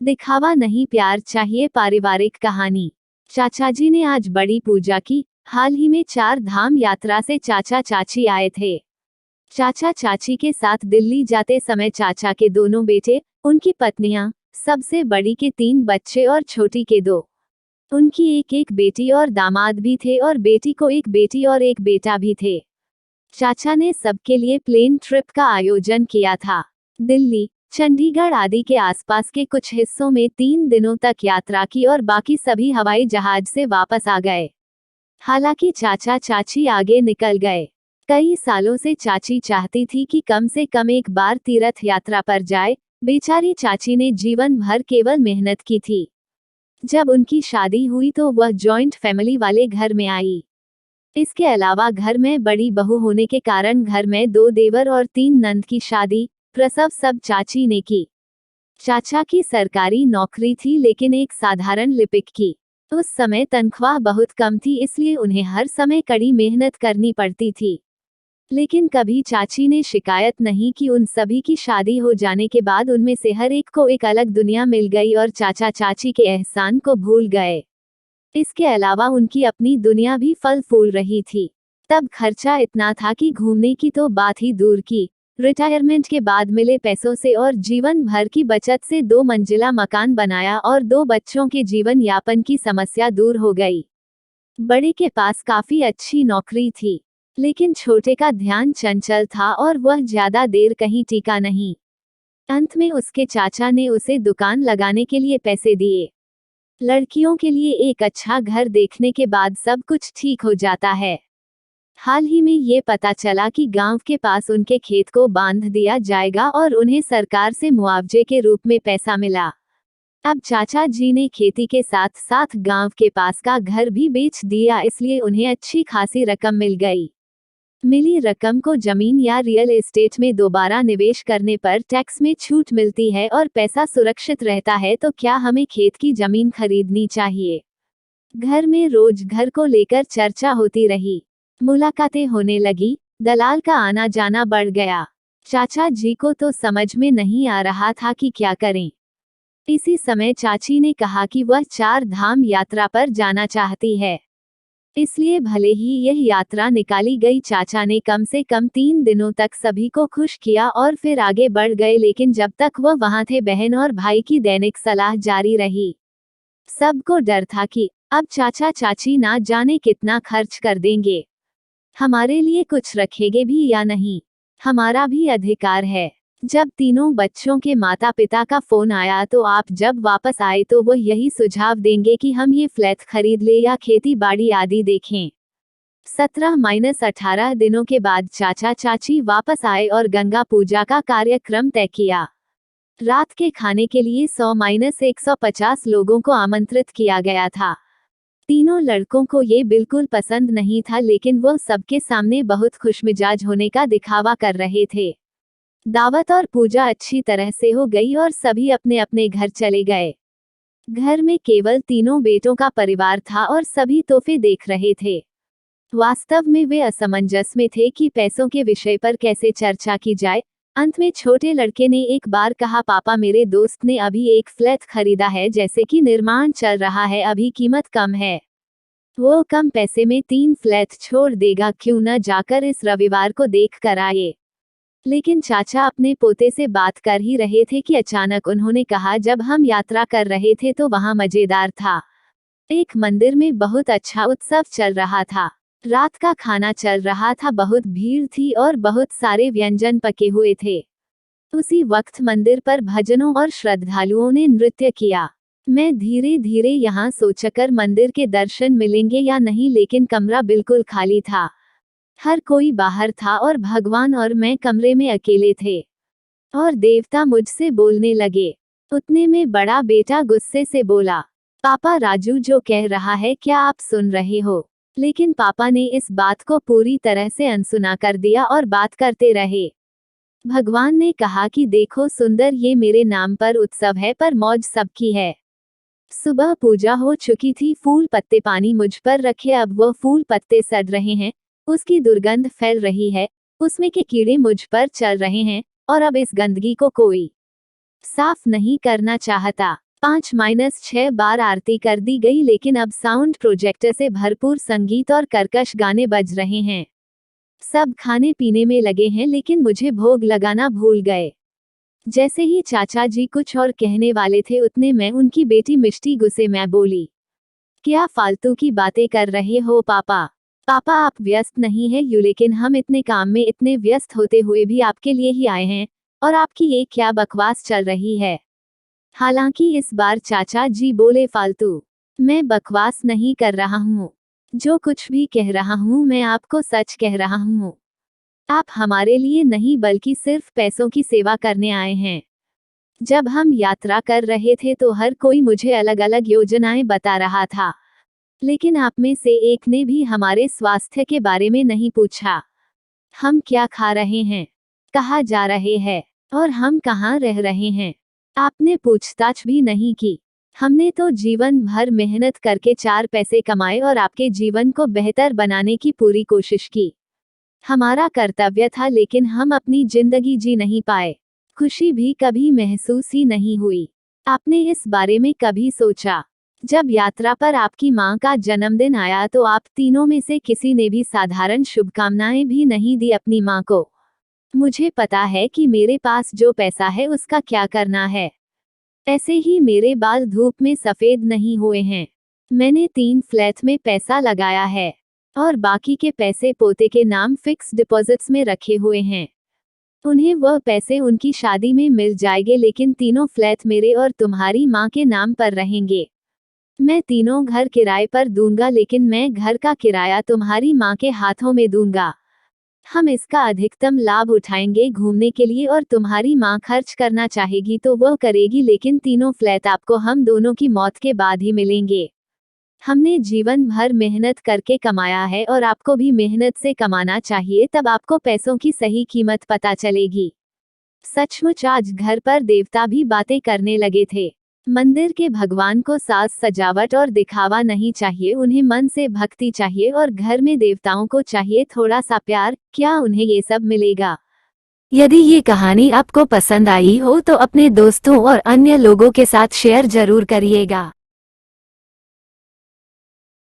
दिखावा नहीं, प्यार चाहिए। पारिवारिक कहानी। चाचा जी ने आज बड़ी पूजा की। हाल ही में 4 धाम यात्रा से चाचा चाची आए थे। चाचा चाची के साथ दिल्ली जाते समय चाचा के दोनों बेटे, उनकी पत्नियां, सबसे बड़ी के 3 बच्चे और छोटी के 2। उनकी एक बेटी और दामाद भी थे और बेटी को एक बेटी और एक बेटा भी थे। चाचा ने सबके लिए प्लेन ट्रिप का आयोजन किया था। दिल्ली, चंडीगढ़ आदि के आसपास के कुछ हिस्सों में 3 दिनों तक यात्रा की और बाकी सभी हवाई जहाज से वापस आ गए। हालांकि चाचा चाची आगे निकल गए। कई सालों से चाची चाहती थी कि कम से कम एक बार तीर्थ यात्रा पर जाए। बेचारी चाची ने जीवन भर केवल मेहनत की थी। जब उनकी शादी हुई तो वह जॉइंट फैमिली वाले घर में आई। इसके अलावा घर में बड़ी बहू होने के कारण घर में 2 देवर और 3 नंद की शादी, प्रसव सब चाची ने की। चाचा की सरकारी नौकरी थी लेकिन एक साधारण लिपिक की। उस समय तनख्वाह बहुत कम थी, इसलिए उन्हें हर समय कड़ी मेहनत करनी पड़ती थी। लेकिन कभी चाची ने शिकायत नहीं की। उन सभी की शादी हो जाने के बाद उनमें से हर एक को एक अलग दुनिया मिल गई और चाचा चाची के एहसान को भूल गए। इसके अलावा उनकी अपनी दुनिया भी फल फूल रही थी। तब खर्चा इतना था कि घूमने की तो बात ही दूर की। रिटायरमेंट के बाद मिले पैसों से और जीवन भर की बचत से 2 मंजिला मकान बनाया और 2 बच्चों के जीवन यापन की समस्या दूर हो गई। बड़े के पास काफी अच्छी नौकरी थी, लेकिन छोटे का ध्यान चंचल था और वह ज्यादा देर कहीं टिका नहीं। अंत में उसके चाचा ने उसे दुकान लगाने के लिए पैसे दिए। लड़कियों के लिए एक अच्छा घर देखने के बाद सब कुछ ठीक हो जाता है। हाल ही में ये पता चला कि गांव के पास उनके खेत को बांध दिया जाएगा और उन्हें सरकार से मुआवजे के रूप में पैसा मिला। अब चाचा जी ने खेती के साथ साथ गांव के पास का घर भी बेच दिया, इसलिए उन्हें अच्छी खासी रकम मिल गई। मिली रकम को जमीन या रियल एस्टेट में दोबारा निवेश करने पर टैक्स में छूट मिलती है और पैसा सुरक्षित रहता है। तो क्या हमें खेत की जमीन खरीदनी चाहिए? घर में रोज घर को लेकर चर्चा होती रही। मुलाकातें होने लगी, दलाल का आना जाना बढ़ गया। चाचा जी को तो समझ में नहीं आ रहा था कि क्या करें। इसी समय चाची ने कहा कि वह 4 धाम यात्रा पर जाना चाहती है, इसलिए भले ही यह यात्रा निकाली गई। चाचा ने कम से कम 3 दिनों तक सभी को खुश किया और फिर आगे बढ़ गए, लेकिन जब तक वह वहां थे बहन और भाई की दैनिक सलाह जारी रही। सबको डर था कि अब चाचा चाची ना जाने कितना खर्च कर देंगे, हमारे लिए कुछ रखेंगे भी या नहीं, हमारा भी अधिकार है। जब तीनों बच्चों के माता पिता का फोन आया तो आप जब वापस आए तो वो यही सुझाव देंगे कि हम ये फ्लैट खरीद ले या खेती बाड़ी आदि देखें। 17-18 दिनों के बाद चाचा चाची वापस आए और गंगा पूजा का कार्यक्रम तय किया। रात के खाने के लिए 100-150 लोगों को आमंत्रित किया गया था। तीनों लड़कों को ये बिल्कुल पसंद नहीं था, लेकिन वो सबके सामने बहुत खुशमिजाज होने का दिखावा कर रहे थे। दावत और पूजा अच्छी तरह से हो गई और सभी अपने अपने घर चले गए। घर में केवल तीनों बेटों का परिवार था और सभी तोहफे देख रहे थे। वास्तव में वे असमंजस में थे कि पैसों के विषय पर कैसे चर्चा की जाए। अंत में छोटे लड़के ने एक बार कहा, पापा मेरे दोस्त ने अभी एक फ्लैट खरीदा है, जैसे कि निर्माण चल रहा है, अभी कीमत कम है, वो कम पैसे में 3 फ्लैट छोड़ देगा, क्यों न जाकर इस रविवार को देख कर आए। लेकिन चाचा अपने पोते से बात कर ही रहे थे कि अचानक उन्होंने कहा, जब हम यात्रा कर रहे थे तो वहां मजेदार था। एक मंदिर में बहुत अच्छा उत्सव चल रहा था। रात का खाना चल रहा था, बहुत भीड़ थी और बहुत सारे व्यंजन पके हुए थे। उसी वक्त मंदिर पर भजनों और श्रद्धालुओं ने नृत्य किया। मैं धीरे धीरे यहाँ सोचकर मंदिर के दर्शन मिलेंगे या नहीं, लेकिन कमरा बिल्कुल खाली था। हर कोई बाहर था और भगवान और मैं कमरे में अकेले थे। और देवता मुझसे बोलने लगे। उतने में बड़ा बेटा गुस्से से बोला, पापा राजू जो कह रहा है क्या आप सुन रहे हो? लेकिन पापा ने इस बात को पूरी तरह से अनसुना कर दिया और बात करते रहे। भगवान ने कहा कि देखो सुंदर, ये मेरे नाम पर उत्सव है पर मौज सबकी है। सुबह पूजा हो चुकी थी, फूल पत्ते पानी मुझ पर रखे, अब वह फूल पत्ते सड़ रहे हैं, उसकी दुर्गंध फैल रही है, उसमें के कीड़े मुझ पर चल रहे हैं और अब इस गंदगी को कोई साफ नहीं करना चाहता। 5-6 बार आरती कर दी गई, लेकिन अब साउंड प्रोजेक्टर से भरपूर संगीत और कर्कश गाने बज रहे हैं। सब खाने पीने में लगे हैं, लेकिन मुझे भोग लगाना भूल गए। जैसे ही चाचा जी कुछ और कहने वाले थे, उतने में उनकी बेटी मिष्टी गुस्से में बोली, क्या फालतू की बातें कर रहे हो पापा? पापा आप व्यस्त नहीं है यू, लेकिन हम इतने काम में इतने व्यस्त होते हुए भी आपके लिए ही आए हैं, और आपकी ये क्या बकवास चल रही है? हालांकि इस बार चाचा जी बोले, फालतू? मैं बकवास नहीं कर रहा हूँ। जो कुछ भी कह रहा हूँ मैं आपको सच कह रहा हूँ। आप हमारे लिए नहीं बल्कि सिर्फ पैसों की सेवा करने आए हैं। जब हम यात्रा कर रहे थे तो हर कोई मुझे अलग अलग योजनाएं बता रहा था, लेकिन आप में से एक ने भी हमारे स्वास्थ्य के बारे में नहीं पूछा। हम क्या खा रहे हैं, कहाँ जा रहे हैं, और हम कहाँ रह रहे हैं, आपने पूछताछ भी नहीं की। हमने तो जीवन भर मेहनत करके 4 पैसे कमाए और आपके जीवन को बेहतर बनाने की पूरी कोशिश की। हमारा कर्तव्य था, लेकिन हम अपनी जिंदगी जी नहीं पाए। खुशी भी कभी महसूस ही नहीं हुई। आपने इस बारे में कभी सोचा? जब यात्रा पर आपकी माँ का जन्मदिन आया तो आप तीनों में से किसी ने भी साधारण शुभकामनाएं भी नहीं दी अपनी माँ को। मुझे पता है कि मेरे पास जो पैसा है उसका क्या करना है। ऐसे ही मेरे बाल धूप में सफेद नहीं हुए हैं। मैंने 3 फ्लैट में पैसा लगाया है, और बाकी के पैसे पोते के नाम फिक्स डिपॉजिट्स में रखे हुए हैं। उन्हें वह पैसे उनकी शादी में मिल जाएंगे, लेकिन तीनों फ्लैट मेरे और तुम्हारी माँ के नाम पर रहेंगे। मैं तीनों घर किराए पर दूंगा, लेकिन मैं घर का किराया तुम्हारी माँ के हाथों में दूंगा। हम इसका अधिकतम लाभ उठाएंगे घूमने के लिए, और तुम्हारी माँ खर्च करना चाहेगी तो वह करेगी, लेकिन तीनों फ्लैट आपको हम दोनों की मौत के बाद ही मिलेंगे। हमने जीवन भर मेहनत करके कमाया है, और आपको भी मेहनत से कमाना चाहिए, तब आपको पैसों की सही कीमत पता चलेगी। सचमुच आज घर पर देवता भी बातें करने लगे थे। मंदिर के भगवान को साज सजावट और दिखावा नहीं चाहिए, उन्हें मन से भक्ति चाहिए, और घर में देवताओं को चाहिए थोड़ा सा प्यार। क्या उन्हें ये सब मिलेगा? यदि ये कहानी आपको पसंद आई हो तो अपने दोस्तों और अन्य लोगों के साथ शेयर जरूर करिएगा।